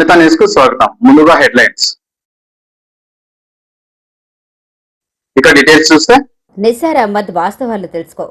నమ్మిత news కు స్వాగతం. ముందుగా హెడ్లైన్స్. ఇక డీటెయిల్స్ చూస్తే నిసార్ అహ్మద్ వాస్తవాలు తెలుసుకో.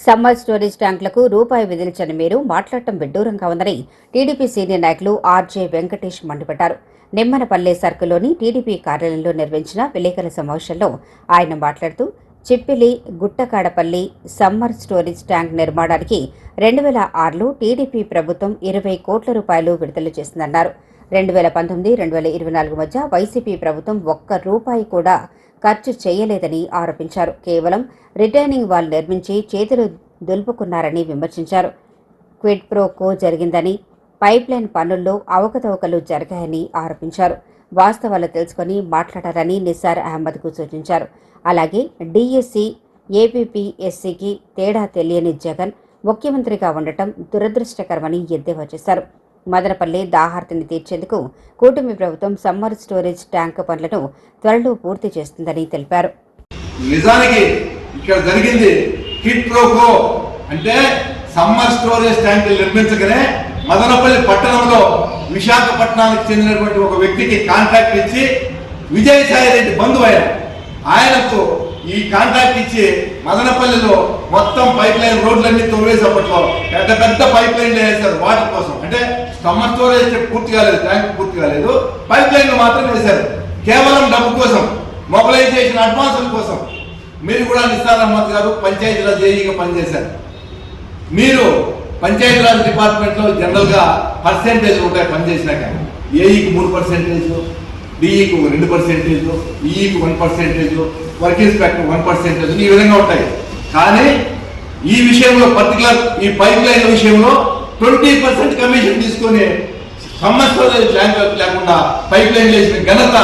సమ్మర్ స్టోరేజ్ ట్యాంకులకు రూపాయి విధించని మీరు మాట్లాడటం విడ్డూరంగా ఉందని టీడీపీ సీనియర్ నాయకులు ఆర్జే వెంకటేష్ మండిపడ్డారు. నిమ్మనపల్లె సర్కిల్లోని టీడీపీ కార్యాలయంలో నిర్వహించిన విలేకరుల సమావేశంలో ఆయన మాట్లాడుతూ చిప్పిలి గుట్టకాడపల్లి సమ్మర్ స్టోరేజ్ ట్యాంక్ నిర్మాణానికి 2006లో టీడీపీ ప్రభుత్వం 20 కోట్ల రూపాయలు విడుదల చేసిందన్నారు. 2019-2024 మధ్య వైసీపీ ప్రభుత్వం ఒక్క రూపాయి కూడా ఖర్చు చేయలేదని ఆరోపించారు. కేవలం రిటైనింగ్ వాల్ నిర్మించి చేతులు దులుపుకున్నారని విమర్శించారు. క్విడ్ ప్రో కో జరిగిందని, పైప్లైన్ పనుల్లో అవకతవకలు జరిగాయని ఆరోపించారు. వాస్తవాలు తెలుసుకుని మాట్లాడాలని నిసార్ అహ్మద్కు సూచించారు. అలాగే డీఎస్సీ, ఏపీపీఎస్సీకి తేడా తెలియని జగన్ ముఖ్యమంత్రిగా ఉండటం దురదృష్టకరమని ఎద్దేవా చేశారు. మదనపల్లి దాహార్తిని తీర్చేందుకు కూటమి ప్రభుత్వం సమ్మర్ స్టోరేజ్ ట్యాంక్ పనులను త్వరలో పూర్తి చేస్తుందని తెలిపారు. నిజానికి ఇక్కడ జరిగింది కిడ్ ప్రోకో అంటే సమ్మర్ స్టోరేజ్ ట్యాంకులు నిర్మించగానే మదనపల్లి పట్టణంలో విశాఖపట్నానికి చెందినటువంటి ఒక వ్యక్తికి కాంట్రాక్ట్ ఇచ్చి విజయసాయి రెడ్డి బంధువు ఆయనకు ఈ కాంట్రాక్ట్ ఇచ్చి మదనపల్లిలో మొత్తం పైప్ లైన్ రోడ్లన్నీ తవ్వేసేపట్లో పెద్ద పెద్ద పైప్ లైన్లు వేశారు వాటర్ కోసం. అంటే సమ్మర్ స్టోరేజ్ పూర్తి కాలేదు, ట్యాంక్ పూర్తి కాలేదు, పైప్ లైన్లు మాత్రం వేశారు కేవలం డబ్బు కోసం, మొబిలైజేషన్ అడ్వాన్సుల కోసం. మీరు కూడా నిసార్ అహ్మద్ గారు పంచాయతీరాజ్ ఏఈగా పనిచేశారు. మీరు పంచాయతీరాజ్ డిపార్ట్మెంట్లో జనరల్గా పర్సెంటేజ్ ఉంటాయి పనిచేసినాక. ఏఈకి 3%, డిఈకి 2%, ఈఈకి 1%, వర్క్ ఇన్స్పెక్టర్ 1%, ఈ విధంగా ఉంటాయి. కానీ ఈ విషయంలో పర్టికులర్ ఈ పైప్ లైన్ విషయంలో 20% కమిషన్ తీసుకొని సమస్య లేకుండా పైప్ లైన్ వేసిన ఘనత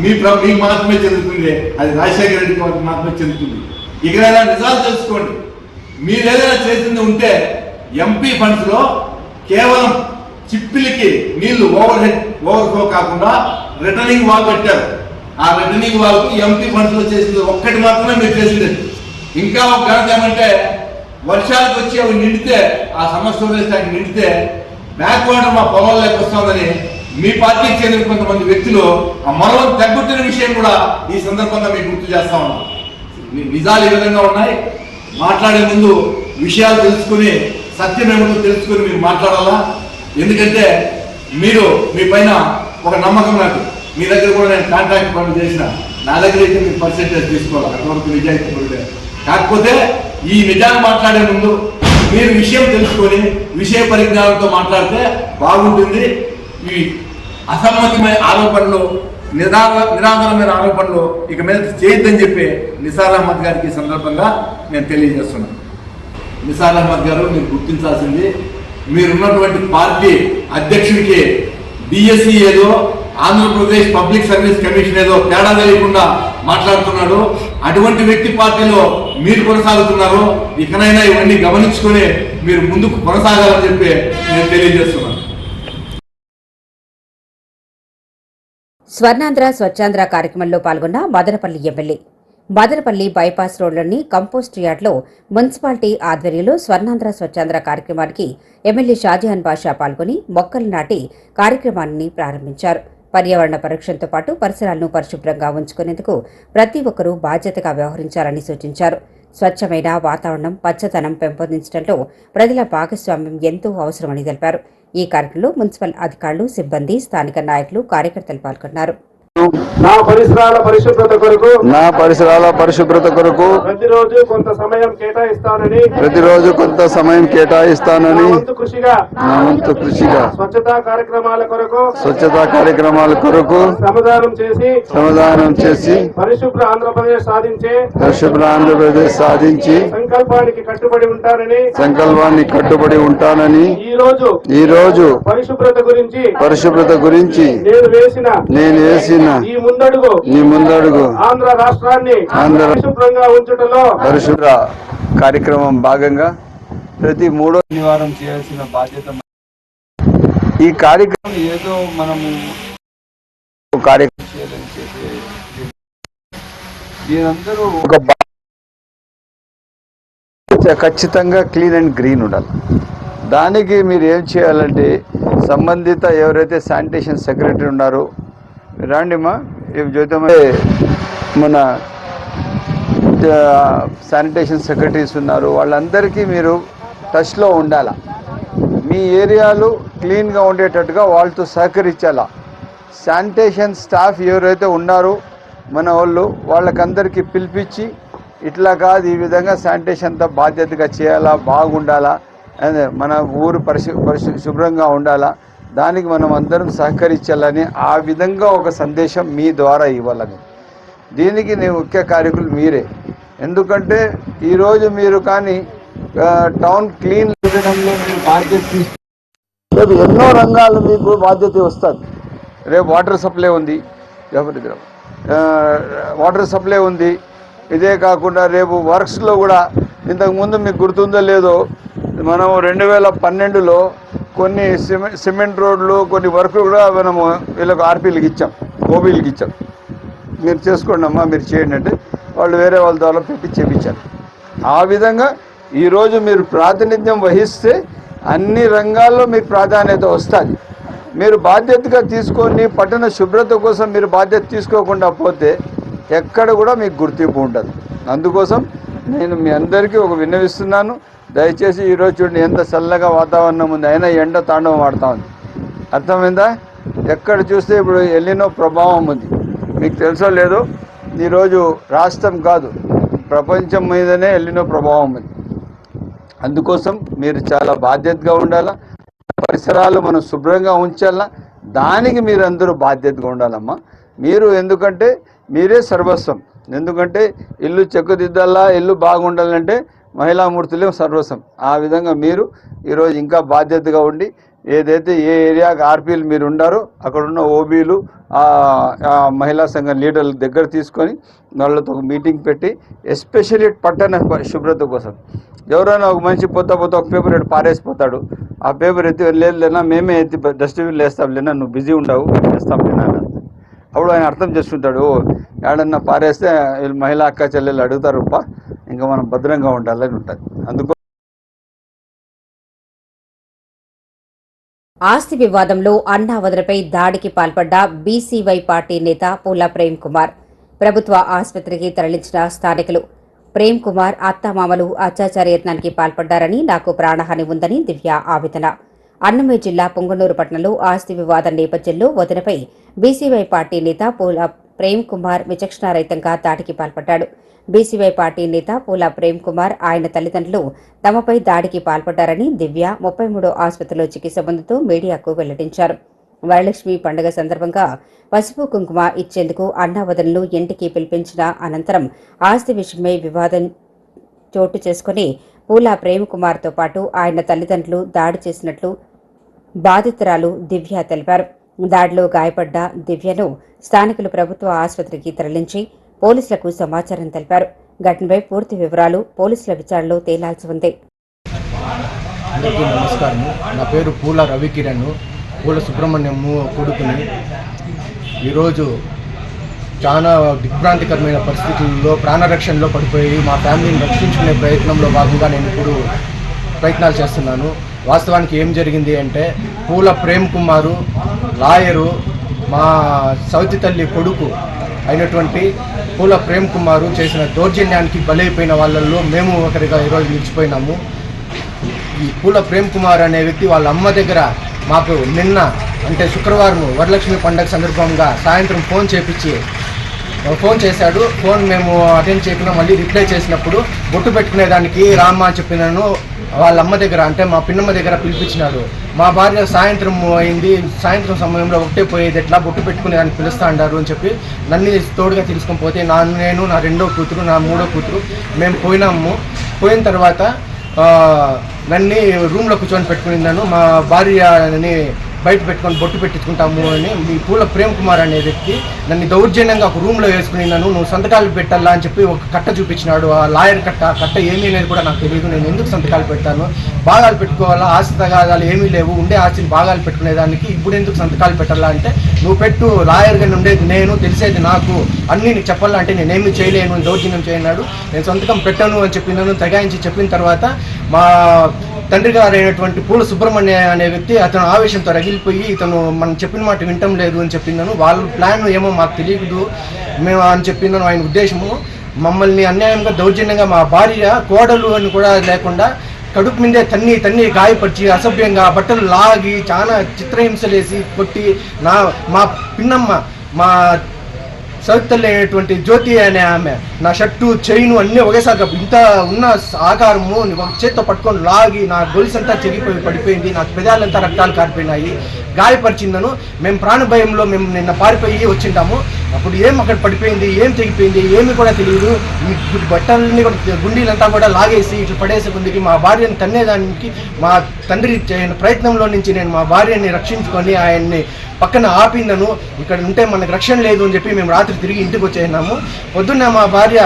మీకు మాత్రమే చెందుతుంది. అది రాజశేఖర రెడ్డికి మాత్రమే చెందుతుంది. ఇకనైనా నిజాలు తెలుసుకోండి. మీరు ఏదైనా చేసింది ఉంటే ఎంపీ ఫండ్స్ లో కేవలం చిప్పిలికి నీళ్లు ఓవర్ఫ్లో కాకుండా రిటర్నింగ్ వాల్ పెట్టారు. ఆ రిటర్నింగ్ వాల్ కు ఎంపీ ఫండ్స్ లో చేసింది ఒక్కటి మాత్రమే మీరు చేసింది. ఇంకా ఒక ఘనత ఏమంటే వర్షాలకు వచ్చి అవి నిండితే, ఆ సమ్మర్ స్టోరేజ్ ట్యాంక్ నిండితే బ్యాక్ వాటర్ మా పొలంలోకి వస్తుందని మీ పార్టీకి చెందిన కొంతమంది వ్యక్తులు ఆ మొరలను తగ్గుతున్న విషయం కూడా ఈ సందర్భంగా మీకు గుర్తు చేస్తా ఉన్నాం. నిజాలు ఈ విధంగా ఉన్నాయి. మాట్లాడే ముందు విషయాలు తెలుసుకుని సత్యం ఏమిటో తెలుసుకుని మీరు మాట్లాడాలా. ఎందుకంటే మీరు మీ పైన ఒక నమ్మకం నాకు. మీ దగ్గర కూడా నేను కాంట్రాక్ట్ పనులు చేసిన, నా దగ్గర అయితే మీరు పర్సెంటేజ్ తీసుకోవాలి, అంతవరకు నిజాయితీ పనులే. కాకపోతే ఈ నిజాన్ని మాట్లాడే ముందు మీరు విషయం తెలుసుకొని విషయ పరిజ్ఞానంతో మాట్లాడితే బాగుంటుంది. ఈ అసమ్మతమైన ఆరోపణలు, నిరాధారమైన ఆరోపణలు ఇక మీద చేయొద్దని చెప్పి నిసార్ అహ్మద్ గారికి ఈ సందర్భంగా నేను తెలియజేస్తున్నాను. నిసార్ అహ్మద్ గారు మీరు గుర్తించాల్సింది, మీరున్నటువంటి పార్టీ అధ్యక్షుడికి డిఎస్సి ఏదో ఆంధ్రప్రదేశ్ పబ్లిక్ సర్వీస్ కమిషన్ ఏదో తేడా తెలియకుండా మాట్లాడుతున్నాడు. అటువంటి వ్యక్తి పార్టీలో మీరు కొనసాగుతున్నారు. ఇకనైనా ఇవన్నీ గమనించుకొని మీరు ముందుకు కొనసాగాలని చెప్పి నేను తెలియజేస్తున్నాను. స్వర్ణాంధ్ర స్వచ్ఛాంధ్ర కార్యక్రమంలో పాల్గొన్న మదనపల్లి ఎమ్మెల్యే. మదనపల్లి బైపాస్ రోడ్లోని కంపోస్ట్ యార్డ్లో మున్సిపాలిటీ ఆధ్వర్యంలో స్వర్ణాంధ్ర స్వచ్ఛాంధ్ర కార్యక్రమానికి ఎమ్మెల్యే షాజహాన్ బాషా పాల్గొని మొక్కలు నాటి కార్యక్రమాన్ని ప్రారంభించారు. పర్యావరణ పరిరక్షణతో పాటు పరిసరాలను పరిశుభ్రంగా ఉంచుకునేందుకు ప్రతి ఒక్కరూ బాధ్యతగా వ్యవహరించాలని సూచించారు. స్వచ్ఛమైన వాతావరణం, పచ్చదనం పెంపొందించడంలో ప్రజల భాగస్వామ్యం ఎంతో అవసరమని తెలిపారు. ఈ కార్యక్రమంలో మున్సిపల్ అధికారులు, సిబ్బంది, స్థానిక నాయకులు, కార్యకర్తలు పాల్గొన్నారు. నా పరిసరాల పరిశుభ్రత కొరకు ప్రతిరోజు కొంత సమయం కేటాయిస్తానని నా వంతు కృషిగా స్వచ్ఛతా కార్యక్రమాల కొరకు శ్రమదానం చేసి పరిశుభ్ర ఆంధ్రప్రదేశ్ సాధించి సంకల్పానికి కట్టుబడి ఉంటానని ఈ రోజు పరిశుభ్రత గురించి నేను వేసిన ఈ ముందడుగు ఆంధ్ర రాష్ట్రాన్ని పరిశుభ్రంగా ఉంచడంలో పరిశుభ్ర కార్యక్రమం భాగంగా ప్రతి 3వ శనివారం చేయాల్సిన బాధ్యత. ఈ కార్యక్రమం ఏదో మనము కార్యక్రమం దీనందరూ ఒక ఖచ్చితంగా క్లీన్ అండ్ గ్రీన్ ఉండాలి. దానికి మీరు ఏం చేయాలంటే సంబంధిత ఎవరైతే శానిటేషన్ సెక్రటరీ ఉన్నారో రాండిమ్మా జ్యోతిమ్మ మన శానిటేషన్ సెక్రటరీస్ ఉన్నారు, వాళ్ళందరికీ మీరు టచ్లో ఉండాలా. మీ ఏరియాలు క్లీన్గా ఉండేటట్టుగా వాళ్ళతో సహకరించాలా. శానిటేషన్ స్టాఫ్ ఎవరైతే ఉన్నారో మన వాళ్ళకందరికీ పిలిపించి ఇట్లా కాదు, ఈ విధంగా శానిటేషన్ అంతా బాధ్యతగా చేయాలా, బాగుండాలా, మన ఊరు శుభ్రంగా ఉండాలా, దానికి మనం అందరం సహకరించాలని ఆ విధంగా ఒక సందేశం మీ ద్వారా ఇవ్వాలని. దీనికి నేను ముఖ్య కారకులు మీరే. ఎందుకంటే ఈరోజు మీరు కానీ టౌన్ క్లీన్ చేయడంలో మీరు బాధ్యత రేపు ఎన్నో రంగాలు మీకు బాధ్యత వస్తుంది. రేపు వాటర్ సప్లై ఉంది, వాటర్ సప్లై ఉంది. ఇదే కాకుండా రేపు వర్క్స్లో కూడా ఇంతకుముందు మీకు గుర్తుందో లేదో, మనం 2012లో కొన్ని సిమెంట్ రోడ్లు కొన్ని వర్క్లు కూడా మనము వీళ్ళకు ఆర్పీలకు ఇచ్చాం, ఓబీలకు ఇచ్చాం. మీరు చేసుకోండి అమ్మా, మీరు చేయండి అంటే వాళ్ళు వేరే వాళ్ళ ద్వారా పెట్టి చేయించారు. ఆ విధంగా ఈరోజు మీరు ప్రాతినిధ్యం వహిస్తే అన్ని రంగాల్లో మీకు ప్రాధాన్యత వస్తుంది. మీరు బాధ్యతగా తీసుకొని పట్టణ శుభ్రత కోసం మీరు బాధ్యత తీసుకోకుండా పోతే ఎక్కడ కూడా మీకు గుర్తింపు ఉండదు. అందుకోసం నేను మీ అందరికీ ఒక విన్నవిస్తున్నాను, దయచేసి ఈరోజు చూడండి ఎంత చల్లగా వాతావరణం ఉంది, అయినా ఎండ తాండవం ఆడుతూ ఉంది. అర్థమైందా? ఎక్కడ చూస్తే ఇప్పుడు ఎల్లినో ప్రభావం ఉంది. మీకు తెలుసో లేదో, ఈరోజు రాష్ట్రం కాదు ప్రపంచం మీదనే ఎల్లినో ప్రభావం ఉంది. అందుకోసం మీరు చాలా బాధ్యతగా ఉండాలా, పరిసరాలు మనం శుభ్రంగా ఉంచాలా, దానికి మీరందరూ బాధ్యతగా ఉండాలమ్మా. మీరు ఎందుకంటే మీరే సర్వస్వం. ఎందుకంటే ఇల్లు చెక్కుదిద్దాలా, ఇల్లు బాగుండాలంటే మహిళామూర్తులే సర్వస్వం. ఆ విధంగా మీరు ఈరోజు ఇంకా బాధ్యతగా ఉండి ఏదైతే ఏ ఏరియాకి ఆర్పీలు మీరు ఉండారో అక్కడున్న ఓబీలు మహిళా సంఘ లీడర్ల దగ్గర తీసుకొని వాళ్ళతో ఒక మీటింగ్ పెట్టి ఎస్పెషల్లీ పట్టణ శుభ్రత కోసం ఎవరైనా ఒక మనిషి పోతా ఒక పేపర్ ఎత్తి పారేసిపోతాడు, ఆ పేపర్ ఎత్తి లేనా మేమే ఎత్తి డస్ట్బిన్లో వేస్తాం, లేనా నువ్వు బిజీ ఉండవు వేస్తాం లేనా. అప్పుడు ఆయన అర్థం చేసుకుంటాడు, ఏడన్నా పారేస్తే మహిళా అక్క చెల్లెలు అడుగుతారు, ఇంకా మనం భద్రంగా ఉండాలని ఉంటుంది. అందుకో ఆస్తి వివాదంలో అన్నావదనపై దాడికి పాల్పడ్డ బీసీవై పార్టీ నేత పూల ప్రేమ్ కుమార్ ప్రభుత్వ ఆసుపత్రికి తరలించిన స్థానికులు. ప్రేమ్ కుమార్ అత్తామామలు అత్యాచార యత్నానికి పాల్పడ్డారని, నాకు ప్రాణహాని ఉందని దివ్య ఆవేదన. అన్నమయ్య జిల్లా పొంగనూరు పట్టణంలో ఆస్తి వివాదం నేపథ్యంలో వదినపై బీసీవై పార్టీ నేత పూల ప్రేమ్ కుమార్ విచక్షణారహితంగా దాడికి పాల్పడ్డాడు. బీసీవై పార్టీ నేత పూల ప్రేమ్ కుమార్ ఆయన తల్లిదండ్రులు తమపై దాడికి పాల్పడ్డారని దివ్య 33వ ఆసుపత్రిలో చికిత్స పొందుతూ మీడియాకు వెల్లడించారు. వరలక్ష్మి పండుగ సందర్భంగా పసుపు కుంకుమ ఇచ్చేందుకు అన్నావదనలు ఇంటికి పిలిపించిన అనంతరం ఆస్తి విషయమై వివాదం చోటు చేసుకుని పూల ప్రేమ్ కుమార్తో పాటు ఆయన తల్లిదండ్రులు దాడి చేసినట్లు బాధితురాలు దివ్య తెలిపారు. దాడిలో గాయపడ్డ దివ్యను స్థానికులు ప్రభుత్వ ఆసుపత్రికి తరలించి పోలీసులకు సమాచారం తెలిపారు. ఘటనపై పూర్తి వివరాలు పోలీసుల విచారణలో తేలాల్సి ఉంది. అందరికీ నమస్కారం. నా పేరు పూల రవికిరణ్, పూల సుబ్రహ్మణ్యము కొడుకుని. ఈరోజు చాలా దిగ్భ్రాంతికరమైన పరిస్థితుల్లో ప్రాణరక్షణలో పడిపోయి మా ఫ్యామిలీని రక్షించుకునే ప్రయత్నంలో భాగంగా నేను ఇప్పుడు ప్రయత్నాలు చేస్తున్నాను. వాస్తవానికి ఏం జరిగింది అంటే, పూల ప్రేమ్ కుమారు లాయరు మా సౌతి తల్లి కొడుకు అయినటువంటి పూల ప్రేమ్ కుమారు చేసిన దౌర్జన్యానికి బలైపోయిన వాళ్ళల్లో మేము ఒకరిగా ఈరోజు నిలిచిపోయినాము. ఈ పూల ప్రేమ్ కుమార్ అనే వ్యక్తి వాళ్ళ అమ్మ దగ్గర మాకు నిన్న అంటే శుక్రవారం వరలక్ష్మి పండుగ సందర్భంగా సాయంత్రం ఫోన్ చేశాడు. ఫోన్ మేము అటెండ్ చేయకుండా మళ్ళీ రిప్లై చేసినప్పుడు బొట్టు పెట్టుకునేదానికి రామ్మ అని చెప్పినాను. వాళ్ళ అమ్మ దగ్గర అంటే మా పిన్నమ్మ దగ్గర పిలిపించినాడు. మా భార్య సాయంత్రం అయింది, సాయంత్రం సమయంలో ఒకటే పోయేది ఎట్లా బొట్టు పెట్టుకునేదానికి పిలుస్తా అంటారు అని చెప్పి నన్ను తోడుగా తీసుకొని పోతే నేను నా రెండో కూతురు నా మూడో కూతురు మేము పోయిన తర్వాత నన్ను రూమ్లో కూర్చొని పెట్టుకున్నాను. మా భార్యని బయట పెట్టుకొని బొట్టు పెట్టించుకుంటాము అని ఈ పూల ప్రేమ్ కుమార్ అనే వ్యక్తి నన్ను దౌర్జన్యంగా ఒక రూమ్లో వేసుకున్నాను. నువ్వు సంతకాలు పెట్టాలా అని చెప్పి ఒక కట్ట చూపించినాడు. ఆ లాయర్ కట్ట ఏమీ అనేది కూడా నాకు తెలియదు. నేను ఎందుకు సంతకాలు పెడతాను? భాగాలు పెట్టుకోవాలా, ఆస్తి తగాదాలు ఏమీ లేవు, ఉండే ఆస్తిని భాగాలు పెట్టుకునేదానికి ఇప్పుడు ఎందుకు సంతకాలు పెట్టాలా అంటే, నువ్వు పెట్టు, లాయర్గా ఉండేది నేను, తెలిసేది నాకు, అన్నీ నీకు చెప్పాలంటే నేనేమీ చేయలేను, దౌర్జన్యం చేయనాడు. నేను సంతకం పెట్టను అని చెప్పినాను. తగాయించి చెప్పిన తర్వాత మా తండ్రి గారు అయినటువంటి పూల సుబ్రహ్మణ్య అనే వ్యక్తి అతను ఆవేశంతో రగిలిపోయి ఇతను మనం చెప్పిన మాట వింటం లేదు అని చెప్పిందను. వాళ్ళ ప్లాన్ ఏమో మాకు తెలియదు మేము అని చెప్పిందను ఆయన ఉద్దేశము. మమ్మల్ని అన్యాయంగా దౌర్జన్యంగా మా భార్య కోడలు అని కూడా లేకుండా కడుపు మీదే తన్ని గాయపరిచి అసభ్యంగా బట్టలు లాగి చాలా చిత్రహింసలేసి కొట్టి మా పిన్నమ్మ మా సవితల్లి అయినటువంటి జ్యోతి అనే ఆమె నా షర్టు చైను అన్నీ ఒకేసారి ఇంత ఉన్న ఆకారము ఒక చేత్తో పట్టుకొని లాగి నా గొలుసంతా చెరిగిపోయి పడిపోయింది, నా పెదాలంతా రక్తాలు కారిపోయినాయి, గాయపరిచిందను. మేము ప్రాణభయంలో మేము నిన్న పారిపోయి వచ్చింటాము. అప్పుడు అక్కడ పడిపోయింది, ఏం తెగిపోయింది ఏమి కూడా తెలియదు. ఈ బట్టలన్నీ కూడా గుండీలంతా కూడా లాగేసి ఇట్లా పడేసే ముందుకి మా భార్యను తన్నేదానికి మా తండ్రి ప్రయత్నంలో నుంచి నేను మా భార్యని రక్షించుకొని ఆయన్ని పక్కన ఆపిందను. ఇక్కడ ఉంటే మనకు రక్షణ లేదు అని చెప్పి మేము రాత్రి తిరిగి ఇంటికి వచ్చేసినాము. పొద్దున్న మా భార్య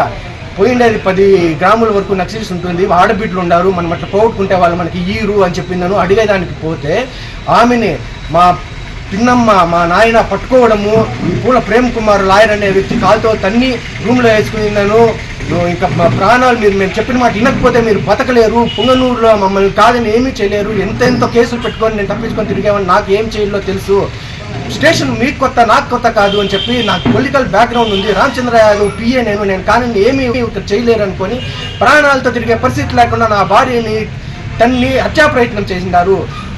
పోయిండేది 10 గ్రాముల వరకు నక్సల్స్ ఉంటుంది, ఆడబిడ్డలు ఉన్నారు, మనం అట్లా పోగొట్టుకుంటే వాళ్ళు మనకి ఈరు అని చెప్పిందను. అడిగేదానికి పోతే ఆమెని మా పిన్నమ్మ మా నాయన పట్టుకోవడము, ఈ పూల ప్రేమ్ కుమార్ లాయర్ అనే వ్యక్తి కాలుతో తన్ని రూమ్లో వేసుకున్నాను. ఇంకా మా ప్రాణాలు మేము చెప్పిన మాట వినకపోతే మీరు బతకలేరు, పుంగనూరులో మమ్మల్ని కాదని ఏమీ చేయలేరు, ఎంతెంతో కేసులు పెట్టుకొని నేను తప్పించుకొని తిరిగామని నాకు ఏం చేయాలో తెలుసు, స్టేషన్ మీకు కొత్త నాకు కొత్త కాదు అని చెప్పి నాకు పొలిటికల్ బ్యాక్గ్రౌండ్ ఉంది, రామచంద్ర యాదవ్ పిఏ నేను కానీ ఏమీ చేయలేరు అనుకొని ప్రాణాలతో తిరిగే పరిస్థితి లేకుండా నా భార్యని తన్ని హత్యా ప్రయత్నం చేసినారు.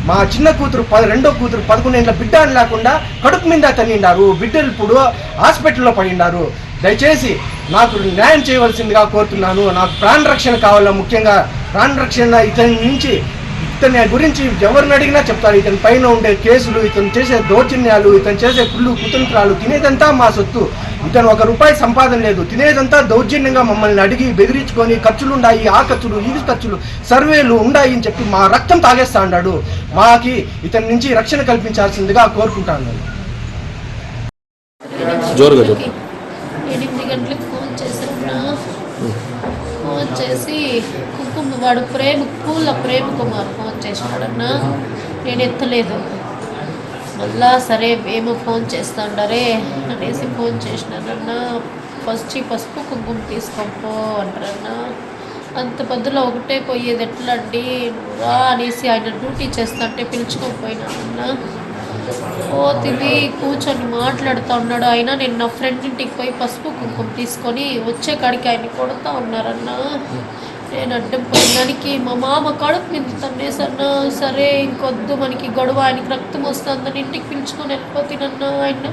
మా చిన్న కూతురు రెండో కూతురు 11 ఏళ్ళ బిడ్డ అని లేకుండా కడుపు మీద తన్నిండారు. బిడ్డలు ఇప్పుడు హాస్పిటల్లో పడినారు. దయచేసి నాకు న్యాయం చేయవలసిందిగా కోరుతున్నాను. నాకు ప్రాణ రక్షణ కావాలా, ముఖ్యంగా ప్రాణ రక్షణ. ఇతని గురించి ఎవరిని అడిగినా చెప్తారు. ఇతని పైన ఉండే కేసులు, ఇతను చేసే దౌర్జన్యాలు, ఇతను చేసే కుతంత్రాలు, తినేదంతా మా సొత్తు. ఇతను ₹1 సంపాదన లేదు, తినేదంతా దౌర్జన్యంగా మమ్మల్ని అడిగి బెదిరించుకొని ఖర్చులు ఉన్నాయి, ఆ ఖర్చులు ఈ ఖర్చులు సర్వేలు ఉన్నాయి అని చెప్పి మా రక్తం తాగేస్తా అన్నాడు. మాకి ఇతని నుంచి రక్షణ కల్పించాల్సిందిగా కోరుకుంటాను. 8 గంటలకు ఫోన్ చేశాను. ఫోన్ చేసి వాడు పూల ప్రేమ్ కుమార్ ఫోన్ చేసినాడన్నా, నేను ఎత్తలేదు. మళ్ళా సరే ఏమో ఫోన్ చేస్తాండారే అనేసి ఫోన్ చేసినానన్నా. పసుపు కుంకుమ తీసుకోపో అంటారన్నా. అంత పొద్దులో ఒకటే పోయేది ఎట్లా అండి రా అనేసి ఆయన డ్యూటీ చేస్తుంటే పిలుచుకోకపోయినానన్నా. పోతుంది కూర్చొని మాట్లాడుతూ ఉన్నాడు ఆయన. నేను నా ఫ్రెండ్ ఇంటికి పోయి పసుపు కుంకుమ తీసుకొని వచ్చే కాడికి ఆయన కొడుతూ ఉన్నారన్నా. నేను అడ్డం పోయినానికి మా మామ కడుపు మీద తన్నేసన్నా. సరే ఇంకొద్దు మనకి గొడవ, ఆయనకి రక్తం వస్తుందని ఇంటికి పిలుచుకొని వెళ్ళిపోతానన్నా. ఆయన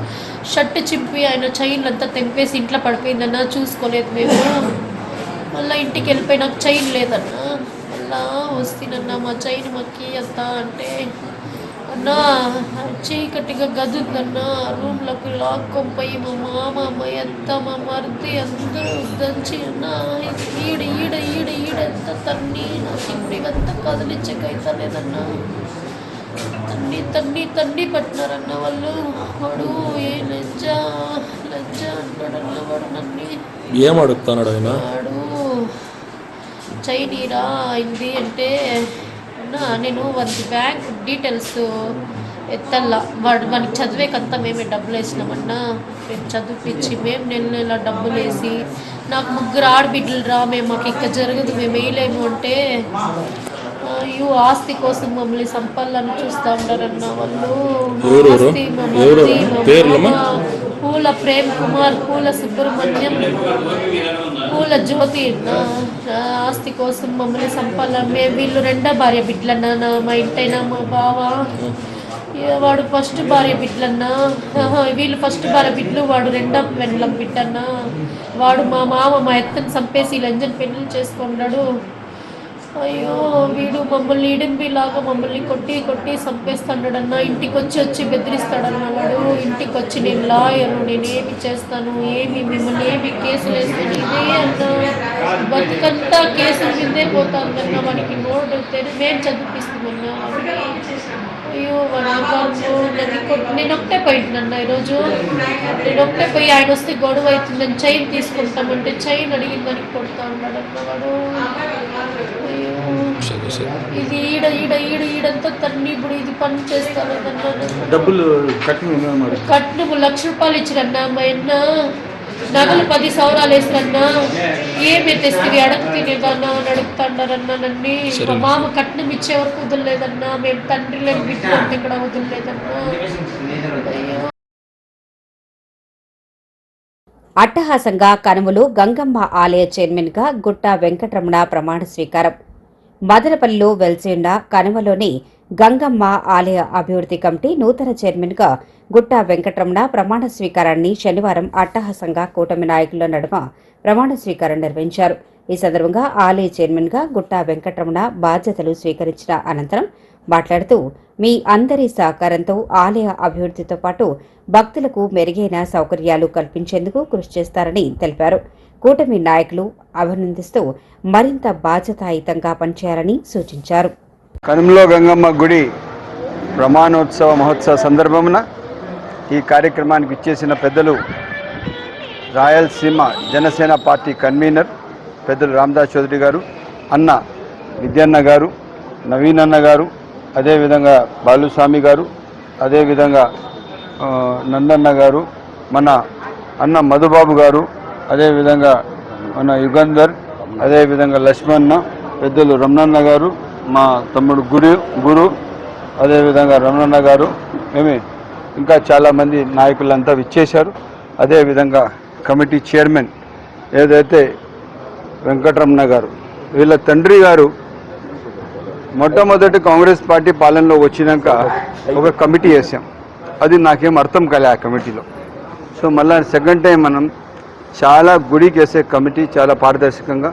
షర్ట్ చింపి ఆయన చైన్లంతా తెంపేసి ఇంట్లో పడిపోయిందన్నా, చూసుకోలేదు మేము. మళ్ళీ ఇంటికి వెళ్ళిపోయి నాకు చైన్ లేదన్నా. మళ్ళా వస్తానన్నా మా చైన్ మక్కి అంతా అంటే అన్నా చీకటిగా గదుందన్నా. రూమ్లోకి లాక్కొని పోయి మా మామ మా అత్త మా మరిది అందరూ దంచి అన్నా ఈడంతా తన్ని నాకు ఇప్పుడు ఇవంతా కదిలించకైతే లేదన్నా. తన్ని పట్టినారన్న వాళ్ళు. వాడు ఏ లజ్జ అంటాడన్న వాడు నన్ను. ఏం అడుగుతున్నాడు ఆయన? వాడు చైనీరా అయింది అంటే నేను వాడి బ్యాంక్ డీటెయిల్స్ ఎత్తల్లా. వానికి చదివేకంతా మేమే డబ్బులు వేసినామన్నా. మేము చదివిపించి మేము నెల డబ్బులు వేసి, నాకు 3 ఆడబిడ్డలు రా, మాకు ఇక్కడ జరగదు, మేము వేయలేము అంటే ఆస్తి కోసం మమ్మల్ని సంపాలని చూస్తూ ఉంటారన్న వాళ్ళు. పూల ప్రేమ్ కుమార్, పూల సుబ్రహ్మణ్యం, పూల జ్యోతి ఆస్తి కోసం మమ్మల్ని సంపాలని. వీళ్ళు 2వ భార్య బిడ్డలన్నా. మా ఇంటైనా మా బావ వాడు ఫస్ట్ భార్య బిడ్డలన్నా. వీళ్ళు ఫస్ట్ భార్య బిడ్డలు, వాడు 2వ పెళ్ళం బిడ్డన్నా. వాడు మా మామ మా ఎత్తని చంపేసి లంజన్ పెళ్ళి చేసుకున్నాడు. అయ్యో వీడు మమ్మల్ని ఇడింబిలాగా మమ్మల్ని కొట్టి చంపేస్తాడన్నా. ఇంటికి వచ్చి బెదిరిస్తాడన్నా వాడు. ఇంటికి వచ్చి నేను లాయరు, నేనేమి చేస్తాను, మిమ్మల్ని ఏమి కేసులు వేస్తాను, ఇదే అన్నా. బతుకంతా కేసుల మీదే పోతాందన్నా. వాడికి నోటు మేము చదివిపిస్తామన్నా. అయ్యో నేను ఒకటే పోయిందన్నా. ఈరోజు నేను ఒకటే పోయి ఆయన వస్తే గొడవ అవుతుందని చైన్ తీసుకుంటామంటే చైన్ అడిగిందని కొడుతూ ఉన్నాడన్న వాడు. ఇది ఈడంతా తన్ని ఇప్పుడు ఇది పని చేస్తానన్నా. డబ్బులు కట్నం ₹1,00,000 ఇచ్చిరన్నా. మా అన్న నగలు 10 సవరాలు వేసిరన్నా ఏమి తెస్తుంది అడుగుతినేదన్నా అని అడుగుతాడారన్నా నన్ను. మా మామ కట్నం ఇచ్చే వరకు వదిలేదన్నా, మేము తండ్రి లేని బిడ్డ ఇక్కడ వదిలేదన్నా. అట్టహాసంగా కనుమలు గంగమ్మ ఆలయ చైర్మన్గా గుట్టా వెంకటరమణ ప్రమాణ స్వీకారం. మదనపల్లిలో వెలిసిన కనుమలోని గంగమ్మ ఆలయ అభివృద్ధి కమిటీ నూతన చైర్మన్గా గుట్టా వెంకటరమణ ప్రమాణ స్వీకారాన్ని శనివారం అట్టహాసంగా కూటమి నాయకుల నడుమ ప్రమాణ స్వీకారం నిర్వహించారు. ఈ సందర్భంగా ఆలయ చైర్మన్గా గుట్టా వెంకటరమణ బాధ్యతలు స్వీకరించిన అనంతరం మాట్లాడుతూ, మీ అందరి సహకారంతో ఆలయ అభివృద్ధితో పాటు భక్తులకు మెరుగైన సౌకర్యాలు కల్పించేందుకు కృషి చేస్తారని తెలిపారు. కూటమి నాయకులు అభినందిస్తూ మరింత బాధ్యతాయుతంగా పనిచేయాలని సూచించారు. కనుమలో గంగమ్మ గుడి ప్రమాణోత్సవ మహోత్సవ సందర్భమున ఈ కార్యక్రమానికి ఇచ్చేసిన పెద్దలు రాయలసీమ జనసేన పార్టీ కన్వీనర్ పెద్దలు రామదాస్ చౌదరి గారు, అన్న విద్యన్న గారు, నవీన్ అన్న గారు, అదేవిధంగా బాలుస్వామి గారు, అదేవిధంగా నందన్న గారు, మన అన్న మధుబాబు గారు, అదేవిధంగా మన యుగంధర్, అదేవిధంగా లక్ష్మణ, పెద్దలు రమణన్న గారు, మా తమ్ముడు గురు, అదేవిధంగా రమణన్న గారు, ఇంకా చాలామంది నాయకులంతా విచ్చేశారు. అదేవిధంగా కమిటీ చైర్మన్ ఏదైతే వెంకటరమణ గారు, వీళ్ళ తండ్రి గారు మొట్టమొదటి కాంగ్రెస్ పార్టీ పాలనలో వచ్చినాక ఒక కమిటీ వేసాం. అది నాకేం అర్థం కాలే ఆ కమిటీలో. సో మళ్ళీ సెకండ్ టైం మనం చాలా గుడికి వేసే కమిటీ చాలా పారదర్శకంగా,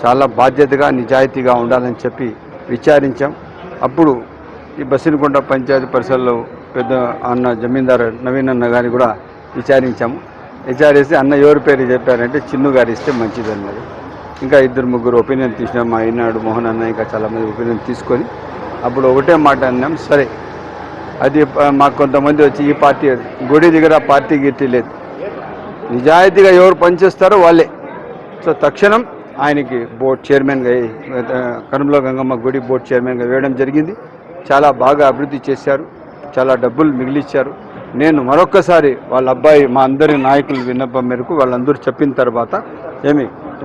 చాలా బాధ్యతగా, నిజాయితీగా ఉండాలని చెప్పి విచారించాం. అప్పుడు ఈ బసినకొండ పంచాయతీ పరిసరాల్లో పెద్ద అన్న జమీందారు నవీన్ అన్న గారిని కూడా విచారిస్తే అన్న ఎవరి పేరు చెప్పారంటే చిన్ను గారు ఇస్తే మంచిది అన్నారు. ఇంకా 2-3 ఒపీనియన్ తీసినాం. మా ఈనాడు మోహన్ అన్న ఇంకా చాలామంది ఒపీనియన్ తీసుకొని అప్పుడు ఒకటే మాట అన్నాం, సరే అది మాకు కొంతమంది వచ్చి ఈ పార్టీ గుడి దగ్గర పార్టీ గిట్టి లేదు, నిజాయితీగా ఎవరు పనిచేస్తారో వాళ్ళే. సో తక్షణం ఆయనకి బోర్డు చైర్మన్గా కనుమలో గంగమ్మ గుడి బోర్డు చైర్మన్గా వేయడం జరిగింది. చాలా బాగా అభివృద్ధి చేశారు, చాలా డబ్బులు మిగిలిచ్చారు. నేను మరొక్కసారి వాళ్ళ అబ్బాయి మా అందరి నాయకులు విన్నపం మేరకు వాళ్ళందరూ చెప్పిన తర్వాత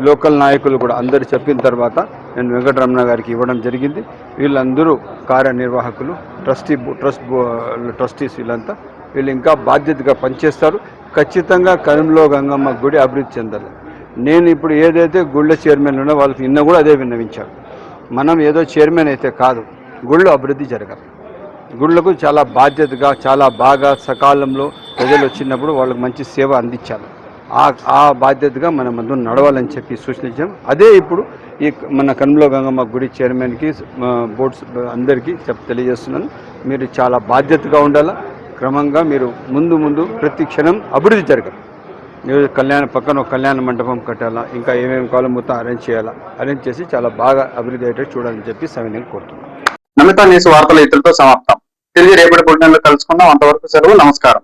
లోకల్ నాయకులు కూడా అందరూ చెప్పిన తర్వాత నేను వెంకటరమణ గారికి ఇవ్వడం జరిగింది. వీళ్ళందరూ కార్యనిర్వాహకులు, ట్రస్టీస్ వీళ్ళు ఇంకా బాధ్యతగా పనిచేస్తారు. ఖచ్చితంగా కనుమలో గంగమ్మ గుడి అభివృద్ధి చెందాలి. నేను ఇప్పుడు ఏదైతే గుళ్ళ చైర్మన్ ఉన్నా వాళ్ళకి నిన్న కూడా అదే విన్నవించాను. మనం ఏదో చైర్మన్ అయితే కాదు, గుళ్ళు అభివృద్ధి జరగాలి. గుళ్ళకు చాలా బాధ్యతగా, చాలా బాగా సకాలంలో ప్రజలు వచ్చినప్పుడు వాళ్ళకి మంచి సేవ అందించాలి. ఆ బాధ్యతగా మనం అందరూ నడవాలని చెప్పి సూచించాం. అదే ఇప్పుడు ఈ మన కనుమలో గంగమ్మ గుడి చైర్మన్కి, బోర్డ్స్ అందరికీ తెలియజేస్తున్నాను. మీరు చాలా బాధ్యతగా ఉండాలా. క్రమంగా మీరు ముందు ప్రతి క్షణం అభివృద్ధి జరగాలి. పక్కన ఒక కళ్యాణ మండపం కట్టాలా, ఇంకా ఏమేమి కావాలో మొత్తం అరేంజ్ చేసి చాలా బాగా అభివృద్ధి అయ్యేటట్టు చూడాలని చెప్పి సవినయంగా కోరుతున్నాను. నమిత న్యూస్ వార్తలు ఇతరులతో సమాప్తం. తిరిగి రేపటి పొద్దున్నలో కలుసుకుందాం. అంతవరకు సెలవు. నమస్కారం.